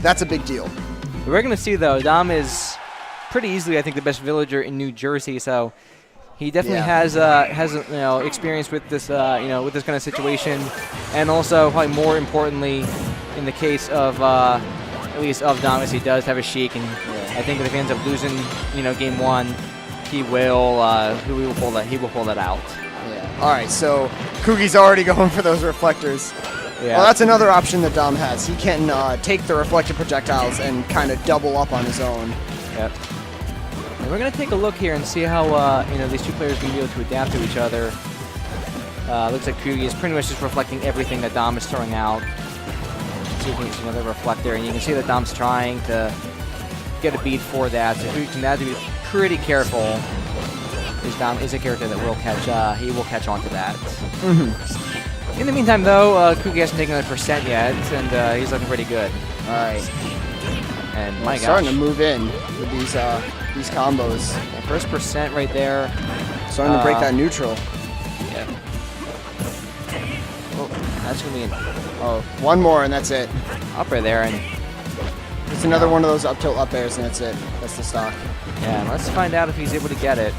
That's a big deal. We're going to see, though, Dom is pretty easily, I think, the best villager in New Jersey, so he definitely has experience with this with this kind of situation, and also probably more importantly, in the case of at least of Dom, he does have a Sheik, and I think if he ends up losing game 1, he will pull that out. Yeah. All right, so Cougie's already going for those reflectors. Yeah. Well, that's another option that Dom has. He can take the reflected projectiles and kind of double up on his own. Yep. And we're going to take a look here and see how these two players can be able to adapt to each other. Looks like Cougy is pretty much just reflecting everything that Dom is throwing out. See if he gets another reflector, and you can see that Dom's trying to get a beat for that. So Cougy can have to be pretty careful. Because Dom is a character that will catch. He will catch on to that. Mm-hmm. In the meantime, though, Cougy hasn't taken another % yet, and he's looking pretty good. All right. And my gosh, starting to move in with these combos. Yeah, first % right there. Starting to break that neutral. Yeah. Oh, that's gonna be one more and that's it. Up right there, and it's another one of those up tilt up airs, and that's it. That's the stock. Yeah, let's find out if he's able to get it.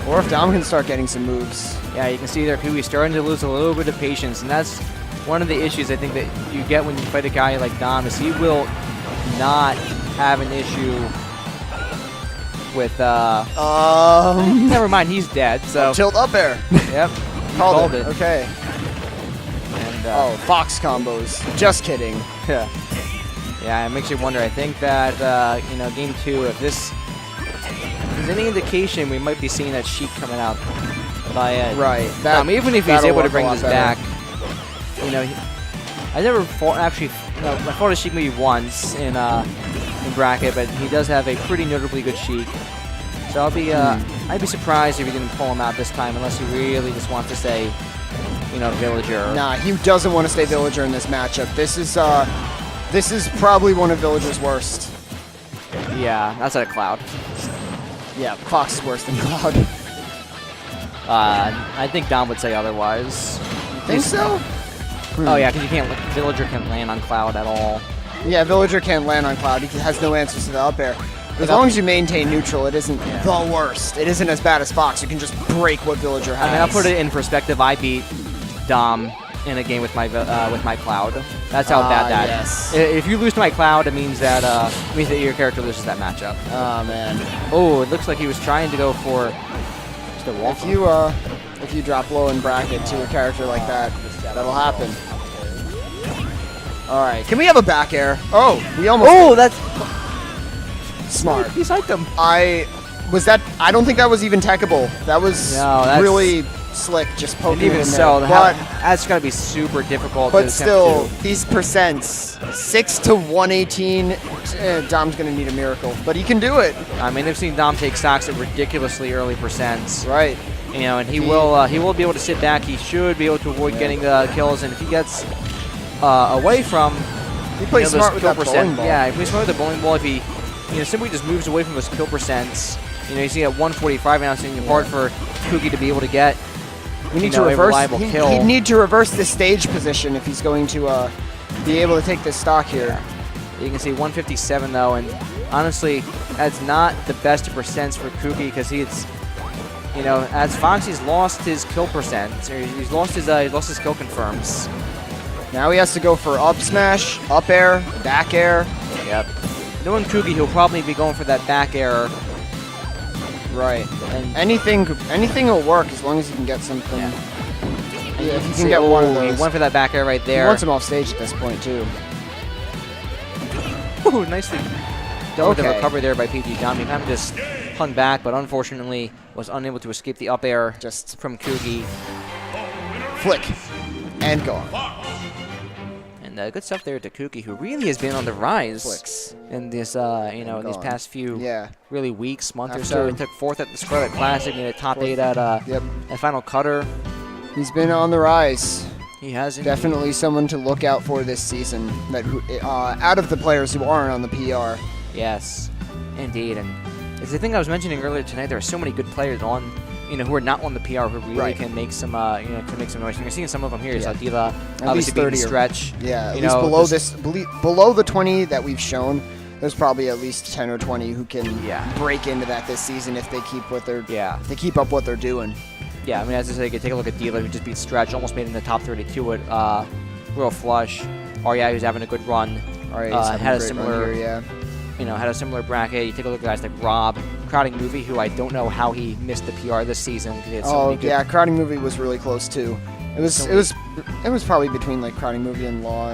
Or if Dom can start getting some moves. Yeah, you can see there Cougy's starting to lose a little bit of patience, and that's one of the issues I think that you get when you fight a guy like Dom, is he will not have an issue with never mind, he's dead. So tilt up air. Yep. Called it. Okay. And Fox combos. Just kidding. Yeah. Yeah, it makes you wonder. I think that game 2, if this is any indication, we might be seeing that Sheik coming out by right. Even if he's able to bring this back, I never fought I fought a Sheik maybe once in bracket, but he does have a pretty notably good Sheik. So I'd be surprised if he didn't pull him out this time, unless he really just wants to stay, villager. Nah, he doesn't want to stay villager in this matchup. This is probably one of Villager's worst. Yeah, that's at a Cloud. Yeah, Fox is worse than Cloud. I think Dom would say otherwise. You think so? Oh yeah, because Villager can't land on Cloud at all. Yeah, Villager can't land on Cloud. He has no answers to the up air. As long as you maintain neutral, it isn't the worst. It isn't as bad as Fox. You can just break what Villager has. I mean, I'll put it in perspective. I beat Dom in a game with my Cloud. That's how bad that is. If you lose to my Cloud, it means that your character loses that matchup. Oh man. Oh, it looks like he was trying to go for just a walk. If you drop low in bracket to a character like that, that'll happen. All right, can we have a back air? Oh, we almost. Oh, that's smart. He psyched him. I don't think that was even techable. That was really slick, just poking even in so, there. But that's gotta be super difficult. But still, these percents, 6 to 118. Dom's gonna need a miracle, but he can do it. I mean, I've seen Dom take stocks at ridiculously early percents. Right. And he will be able to sit back. He should be able to avoid getting kills, and if he gets away from, he plays smart with that bowling ball. Yeah, he plays smart with the bowling ball. If he simply just moves away from those kill percents, you see at 145 now, it's going to be hard for Cougy to be able to get. We need to reverse. He'd need to reverse this stage position if he's going to be able to take this stock here. Yeah. You can see 157 though, and honestly, that's not the best of percents for Cougy, because he's, as Foxy's lost his kill percents, or he's lost his kill confirms. Now he has to go for up smash, up air, back air. Yep. Knowing Cougy, he'll probably be going for that back air. Right. And anything will work as long as you can get something. Yeah, if you can get one of those. He went for that back air right there. He wants him off stage at this point too. Ooh, nicely done with the recovery there by PG Dom. He kind of just hung back, but unfortunately was unable to escape the up air just from Cougy. Flick. And gone. And good stuff there to Cougy, who really has been on the rise in this, in these past few really weeks, month or so. He took 4th at the Scarlet Classic, made a top 8 at Final Cutter. He's been on the rise. He has definitely someone to look out for this season. That out of the players who aren't on the PR. Yes, indeed. And it's the thing I was mentioning earlier tonight. There are so many good players on who are not on the PR, who really Right. can make some, can make some noise. You're seeing some of them here. You saw Diva, At least obviously beating 30 or- Stretch. Yeah, at You least know, below this- below the 20 that we've shown, there's probably at least 10 or 20 who can Yeah. break into that this season if they keep Yeah. if they keep up what they're doing. Yeah, I mean, as I say, you can take a look at Diva, who just beat Stretch, almost made it in the top 32 at Royal Flush. Arya, who's having a good run, All right, he's having had a great run similar, here, had a similar bracket. You take a look at guys like Rob, Crowding Movie, who I don't know how he missed the PR this season. 'Cause he had so many good- yeah, Crowding Movie was really close too. It was probably between like Crowding Movie and Law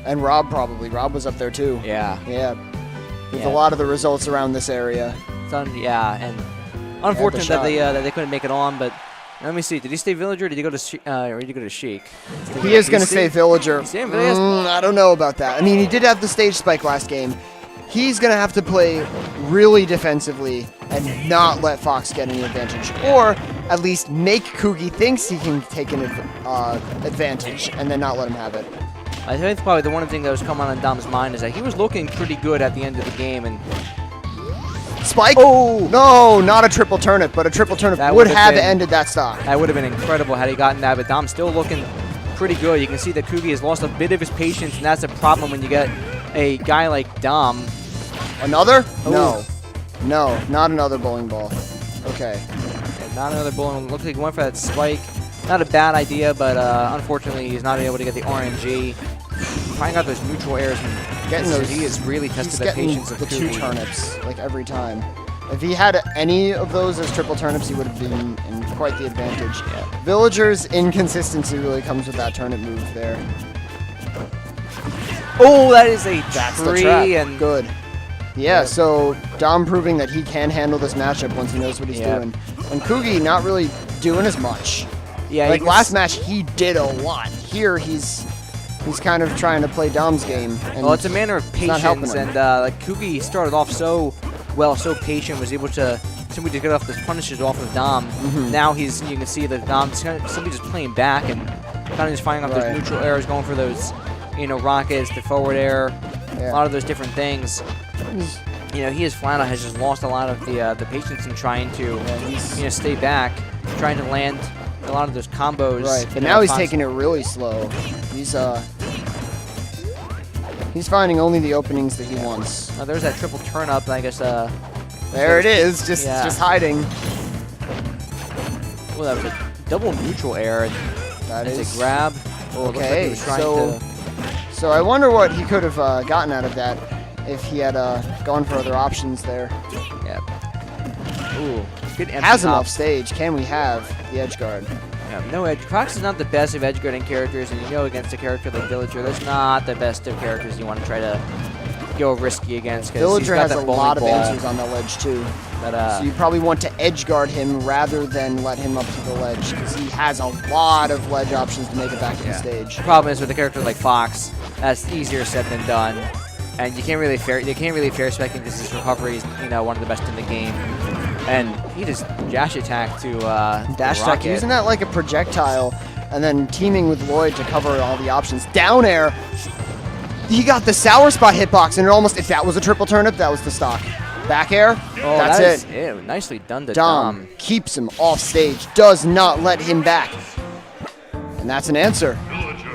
and Rob probably. Rob was up there too. Yeah. Yeah. With Yeah. a lot of the results around this area. And unfortunate shot. that they couldn't make it on, but let me see. Did he stay Villager or did he go to Sheik? He is going to stay Villager. He's staying Villager. I don't know about that. I mean, he did have the stage spike last game. He's going to have to play really defensively and not let Fox get any advantage. Or at least make Cougy thinks he can take an advantage and then not let him have it. I think probably the one thing that was coming on Dom's mind is that he was looking pretty good at the end of the game, and Spike? Oh! No, not a triple turnip, but a triple turnip That would would've have been- ended that stock. that would have been incredible had he gotten that, but Dom's still looking pretty good. You can see that Cougy has lost a bit of his patience, and that's a problem when you get a guy like Dom. Another? Ooh. No. No, not another bowling ball. Okay. And not another bullet. Looks like he went for that spike. Not a bad idea, but unfortunately he's not able to get the RNG. Finding out those neutral airs and Getting those, he has really tested he's the getting patience of the two Cougy. turnips, like every time. If he had any of those as triple turnips, he would have been in quite the advantage. Yeah. Villager's inconsistency really comes with that turnip move there. Oh, that is a That's the tree, trap. and Good. Yeah, so Dom proving that he can handle this matchup once he knows what he's Yeah. doing. And Cougy not really doing as much. yeah, Like you can last match, he did a lot. Here, he's kind of trying to play Dom's game. And well, it's a matter of it's not helping patience, him. and like Cougy started off so well, so patient, was able to simply just get off those punishes off of Dom. Mm-hmm. Now you can see that Dom's simply just playing back and kind of just finding out Right. those neutral airs, going for those, rockets, the forward air, Yeah. a lot of those different things. He has flat out has just lost a lot of the patience in trying to he's- stay back, trying to land a lot of those combos. Right, but now he's taking it really slow. He's finding only the openings that he wants. Now there's that triple turn up. I guess. There it is, just Yeah. hiding. Well, that was a double neutral air. And That that's is a grab. Oh, it looks like he okay. was trying So, to. so I wonder what he could have gotten out of that if he had gone for other options there. Yeah. Ooh, good empty Has him top. off stage. Can we have the edge guard? Yeah, no edge. Crocs is not the best of edge guarding characters, and against a character like Villager, that's not the best of characters you want to try to go risky against. 'Cause he's Villager got has that a bowling lot of ball answers on the ledge too. that, So you probably want to edge guard him rather than let him up to the ledge because he has a lot of ledge options to make it back to the stage. The problem is with a character like Fox, that's easier said than done, and you can't really fair spec him because his recovery is one of the best in the game, and he just dash attack to Dash the attack, rocket. using that like a projectile, and then teaming with Lloyd to cover all the options. Down air, he got the sour spot hitbox, and it almost, if that was a triple turnip, that was the stock. Back air, Oh, that's that is it. Ew, nicely done to Dom keeps him off stage, does not let him back. And that's an answer.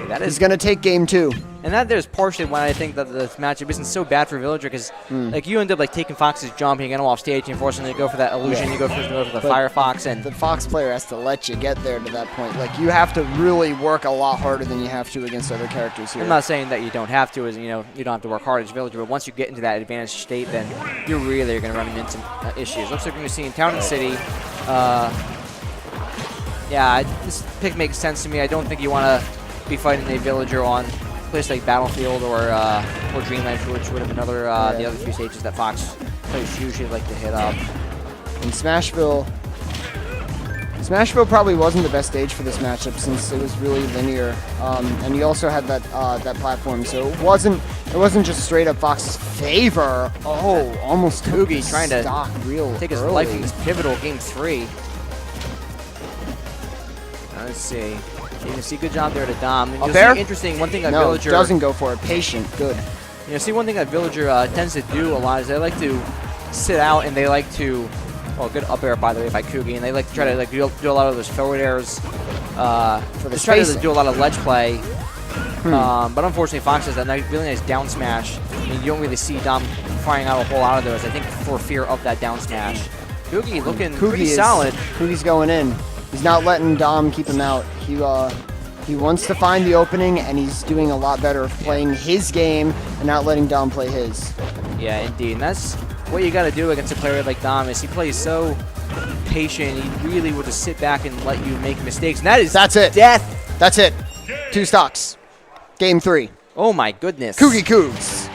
That He's is, going to take game 2. and that there's partially why I think that this matchup isn't so bad for Villager, because like you end up like taking Fox's jump, and you get him off stage, and forcing him to go for that illusion. Yeah. You go for the But Firefox, and The Fox player has to let you get there to that point. Like, you have to really work a lot harder than you have to against other characters here. I'm not saying that you don't have to, as you don't have to work hard as Villager, but once you get into that advanced state, then you're really going to run into issues. Looks like we're going to see in Town and City. Yeah, this pick makes sense to me. I don't think you want to be fighting a Villager on a place like Battlefield or Dreamland, which would have been the other 3 stages that Fox players usually like to hit up. And Smashville probably wasn't the best stage for this matchup since it was really linear, and you also had that platform, so it wasn't just straight up Fox's favor. Oh, almost took Cougy the trying to stock real Take his early. life in this pivotal game 3. Let's see. You can see good job there to Dom. And Up you'll there? see interesting one thing that No, Villager doesn't go for it. Patient, good. see one thing that Villager tends to do a lot is they like to sit out, and they like to Oh, good up air, by the way, by Cougy. And they like to try to like do a lot of those forward airs. For the just try to spacing. do a lot of ledge play. But unfortunately, Fox has that really nice down smash. I mean, you don't really see Dom firing out a whole lot of those, I think, for fear of that down smash. Cougy looking pretty solid. Cougy's going in. He's not letting Dom keep him out. He wants to find the opening, and he's doing a lot better of playing his game and not letting Dom play his. Yeah, indeed. And that's what you got to do against a player like Dom. Is he plays so patient. He really will just sit back and let you make mistakes. And that's it. Death. That's it. 2 stocks. Game 3. Oh my goodness. CougyCougs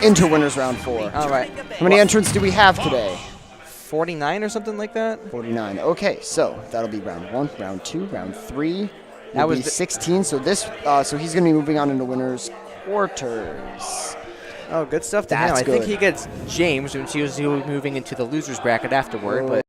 into winners round 4. All right. How many entrants do we have today? 49 or something like that. 49. Okay, so that'll be round 1, round 2, round 3. That was 16. So so he's going to be moving on into winners quarters. Oh, good stuff to That's him. I think good. he gets James, and he'll be moving into the losers bracket afterward. But